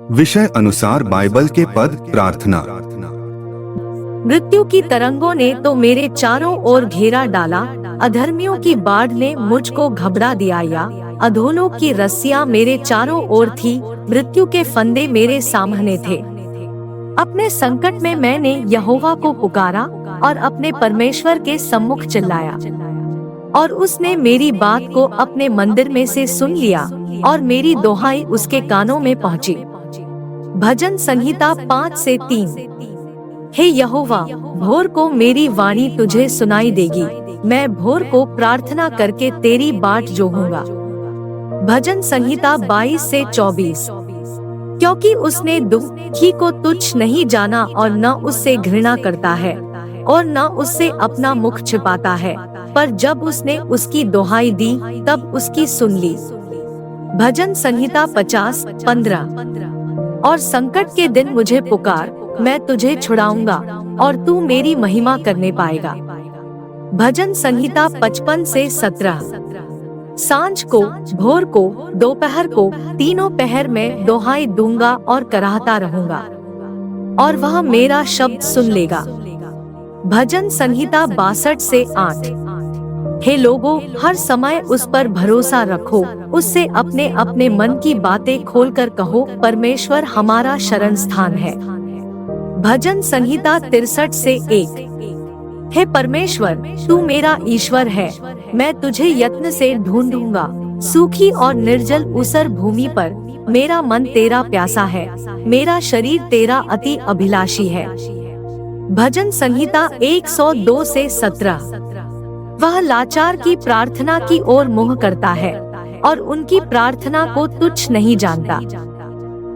विषय अनुसार बाइबल के पद प्रार्थना। मृत्यु की तरंगों ने तो मेरे चारों ओर घेरा डाला, अधर्मियों की बाढ़ ने मुझको घबरा दिया। या अधोलोक की रस्सियां मेरे चारों ओर थी, मृत्यु के फंदे मेरे सामने थे। अपने संकट में मैंने यहोवा को पुकारा और अपने परमेश्वर के सम्मुख चिल्लाया, और उसने मेरी बात को अपने मंदिर में से सुन लिया और मेरी दोहाई उसके कानों में पहुंची। भजन संहिता 5-3। हे यहोवा, भोर को मेरी वाणी तुझे सुनाई देगी, मैं भोर को प्रार्थना करके तेरी बाट जोहूंगा। भजन संहिता 22-24। क्योंकि उसने दुखी को तुच्छ नहीं जाना और न उससे घृणा करता है और न उससे अपना मुख छिपाता है, पर जब उसने उसकी दोहाई दी तब उसकी सुन ली। भजन संहिता 50-15। और संकट के दिन मुझे पुकार, मैं तुझे छुड़ाऊंगा और तू मेरी महिमा करने पाएगा। भजन संहिता 55-17। सांझ को, भोर को, दोपहर को, तीनों पहर में दोहाई दूंगा और कराहता रहूंगा, और वह मेरा शब्द सुन लेगा। भजन संहिता 62-8। हे लोगों, हर समय उस पर भरोसा रखो, उससे अपने अपने मन की बातें खोलकर कहो, परमेश्वर हमारा शरण स्थान है। भजन संहिता 63-1। हे परमेश्वर, तू मेरा ईश्वर है, मैं तुझे यत्न से ढूंढूंगा। सूखी और निर्जल ऊसर भूमि पर मेरा मन तेरा प्यासा है, मेरा शरीर तेरा अति अभिलाषी है। भजन संहिता 102-17। वह लाचार की प्रार्थना की ओर मुँह करता है और उनकी प्रार्थना को तुच्छ नहीं जानता।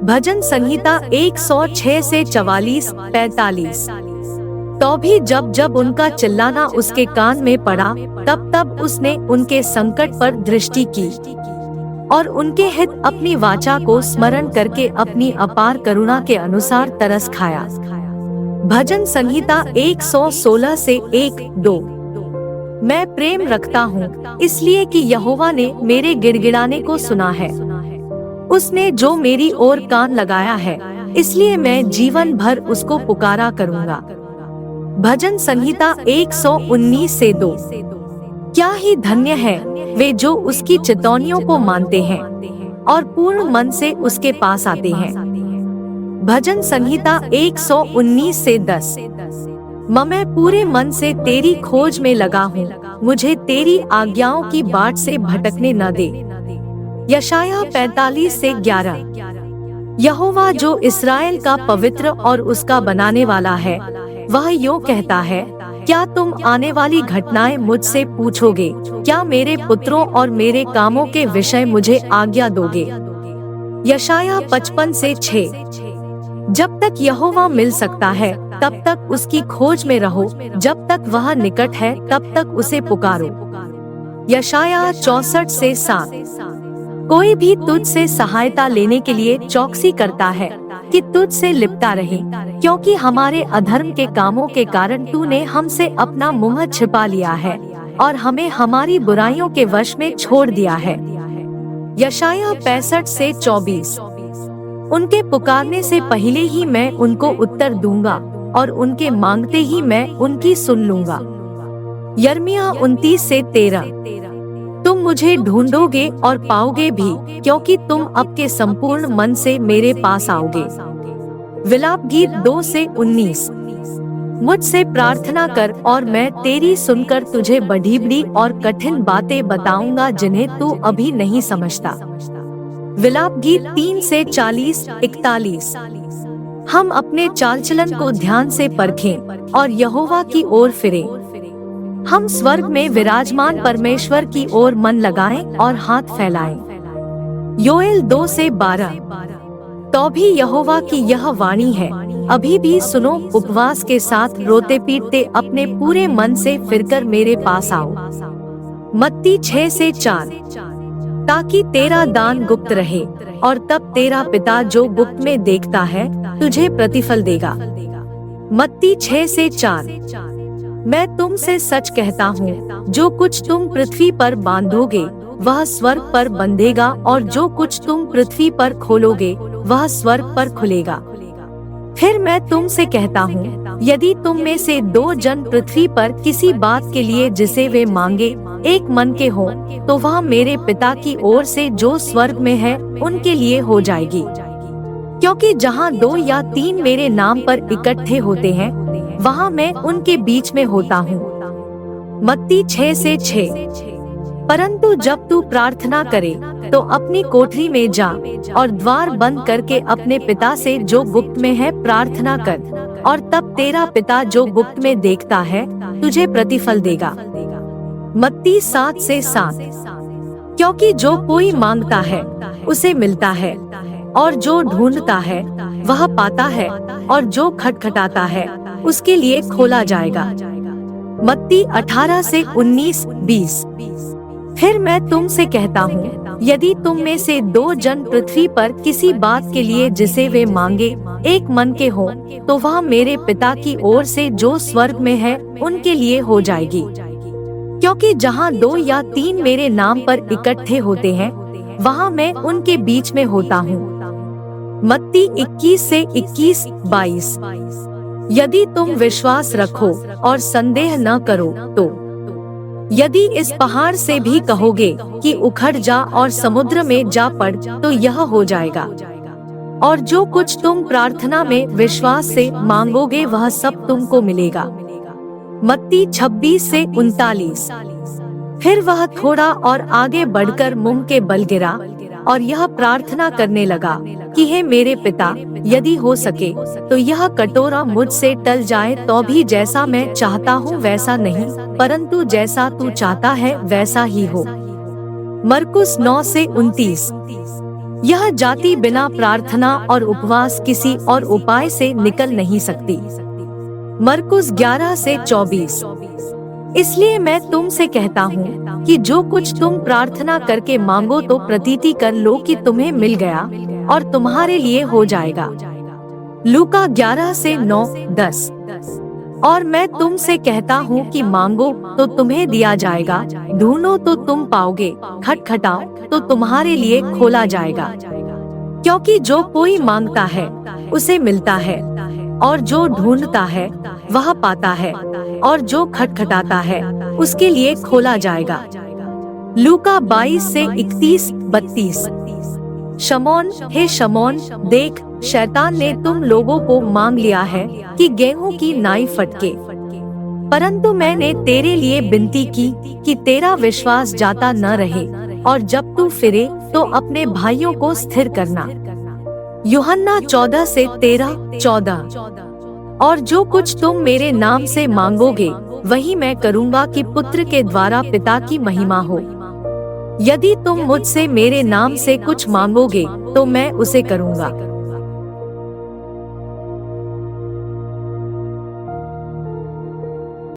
भजन संहिता 106-44-45। तो भी जब जब उनका चिल्लाना उसके कान में पड़ा, तब तब उसने उनके संकट पर दृष्टि की और उनके हित अपनी वाचा को स्मरण करके अपनी अपार करुणा के अनुसार तरस खाया। भजन संहिता 116-1-2। मैं प्रेम रखता हूँ, इसलिए कि यहोवा ने मेरे गिड़गिड़ाने को सुना है। उसने जो मेरी ओर कान लगाया है, इसलिए मैं जीवन भर उसको पुकारा करूँगा। भजन संहिता 119-2। क्या ही धन्य है वे जो उसकी चितौनियों को मानते हैं और पूर्ण मन से उसके पास आते हैं। भजन संहिता 119-10। मैं पूरे मन से तेरी खोज में लगा हूँ, मुझे तेरी आज्ञाओं की बाट से भटकने न दे। यशायाह 45-11। यहोवा जो इस्राएल का पवित्र और उसका बनाने वाला है, वह यूं कहता है, क्या तुम आने वाली घटनाएं मुझसे पूछोगे? क्या मेरे पुत्रों और मेरे कामों के विषय मुझे आज्ञा दोगे? यशायाह 55-6। जब तक यहोवा मिल सकता है तब तक उसकी खोज में रहो, जब तक वह निकट है तब तक उसे पुकारो। यशायाह 64-7। कोई भी तुझ से सहायता लेने के लिए चौकसी करता है कि तुझ से लिपटा रहे, क्योंकि हमारे अधर्म के कामों के कारण तूने हमसे अपना मुंह छिपा लिया है और हमें हमारी बुराइयों के वश में छोड़ दिया है। यशायाह 65-24। उनके पुकारने से पहले ही मैं उनको उत्तर दूंगा और उनके मांगते ही मैं उनकी सुन लूंगा। यिर्मयाह 29-13। तुम मुझे ढूंढोगे और पाओगे भी, क्योंकि तुम आपके संपूर्ण मन से मेरे पास आओगे। विलाप गीत 2-19। मुझसे प्रार्थना कर और मैं तेरी सुनकर तुझे बड़ी और कठिन बातें बताऊंगा जिन्हें तू अभी नहीं समझता। विलाप गीत 3-40-41। हम अपने चाल चलन को ध्यान से परखें और यहोवा की ओर फिरें। हम स्वर्ग में विराजमान परमेश्वर की ओर मन लगाएं और हाथ फैलाएं। योएल 2-12। तो भी यहोवा की यह वाणी है, अभी भी सुनो, उपवास के साथ रोते पीटते अपने पूरे मन से फिरकर मेरे पास आओ। मत्ती 6-4। ताकि तेरा दान गुप्त रहे और तब तेरा पिता जो गुप्त में देखता है तुझे प्रतिफल देगा। मत्ती 6-4। मैं तुमसे सच कहता हूँ, जो कुछ तुम पृथ्वी पर बांधोगे वह स्वर्ग पर बंधेगा, और जो कुछ तुम पृथ्वी पर खोलोगे वह स्वर्ग पर खुलेगा। फिर मैं तुमसे कहता हूँ, यदि तुम में से 2 जन पृथ्वी पर किसी बात के लिए जिसे वे मांगे एक मन के हो, तो वह मेरे पिता की ओर से जो स्वर्ग में है उनके लिए हो जाएगी। क्योंकि जहाँ 2 या 3 मेरे नाम पर इकट्ठे होते हैं, वहाँ मैं उनके बीच में होता हूँ। मत्ती 6:6। परंतु जब तू प्रार्थना करे तो अपनी कोठरी में जा और द्वार बंद करके अपने पिता से जो गुप्त में है प्रार्थना कर, और तब तेरा पिता जो गुप्त में देखता है तुझे प्रतिफल देगा। मत्ती 7:7। क्योंकि जो कोई मांगता है उसे मिलता है, और जो ढूंढता है वह पाता है, और जो खटखटाता है उसके लिए खोला जाएगा। मत्ती 18:19-20। फिर मैं तुमसे कहता हूँ, यदि तुम में से 2 जन पृथ्वी पर किसी बात के लिए जिसे वे मांगे एक मन के हो, तो वह मेरे पिता की ओर से जो स्वर्ग में है उनके लिए हो जाएगी। क्योंकि जहाँ 2 या 3 मेरे नाम पर इकट्ठे होते हैं, वहाँ मैं उनके बीच में होता हूँ। मत्ती 21:21-22। यदि तुम विश्वास रखो और संदेह न करो तो यदि इस पहाड़ से भी कहोगे कि उखड़ जा और समुद्र में जा पड़, तो यह हो जाएगा। और जो कुछ तुम प्रार्थना में विश्वास से मांगोगे वह सब तुमको मिलेगा। मत्ती 26:39। फिर वह थोड़ा और आगे बढ़कर मुंह के बल गिरा और यह प्रार्थना करने लगा कि हे मेरे पिता, यदि हो सके तो यह कटोरा मुझसे टल जाए, तो भी जैसा मैं चाहता हूँ वैसा नहीं, परंतु जैसा तू चाहता है वैसा ही हो। मरकुस 9:29। यह जाति बिना प्रार्थना और उपवास किसी और उपाय से निकल नहीं सकती। मरकुस 11:24। इसलिए मैं तुमसे कहता हूँ कि जो कुछ तुम प्रार्थना करके मांगो तो प्रतीति कर लो कि तुम्हें मिल गया और तुम्हारे लिए हो जाएगा। लूका 11:9-10। और मैं तुमसे कहता हूँ कि मांगो तो तुम्हें दिया जाएगा, ढूंढो तो तुम पाओगे, खटखटाओ तो तुम्हारे लिए खोला जाएगा। क्योंकि जो कोई मांगता है उसे मिलता है, और जो ढूंढता है वह पाता है, और जो खटखटाता है उसके लिए खोला जाएगा। लूका 22:31-32। शमौन, हे शमौन, देख, शैतान ने तुम लोगों को मांग लिया है कि गेहूं की नाई फटके, परंतु मैंने तेरे लिए विनती की कि तेरा विश्वास जाता न रहे, और जब तू फिरे तो अपने भाइयों को स्थिर करना। यूहन्ना 14:13-14। और जो कुछ तुम मेरे नाम से मांगोगे वही मैं करूँगा कि पुत्र के द्वारा पिता की महिमा हो। यदि तुम मुझसे मेरे नाम से कुछ मांगोगे तो मैं उसे करूँगा।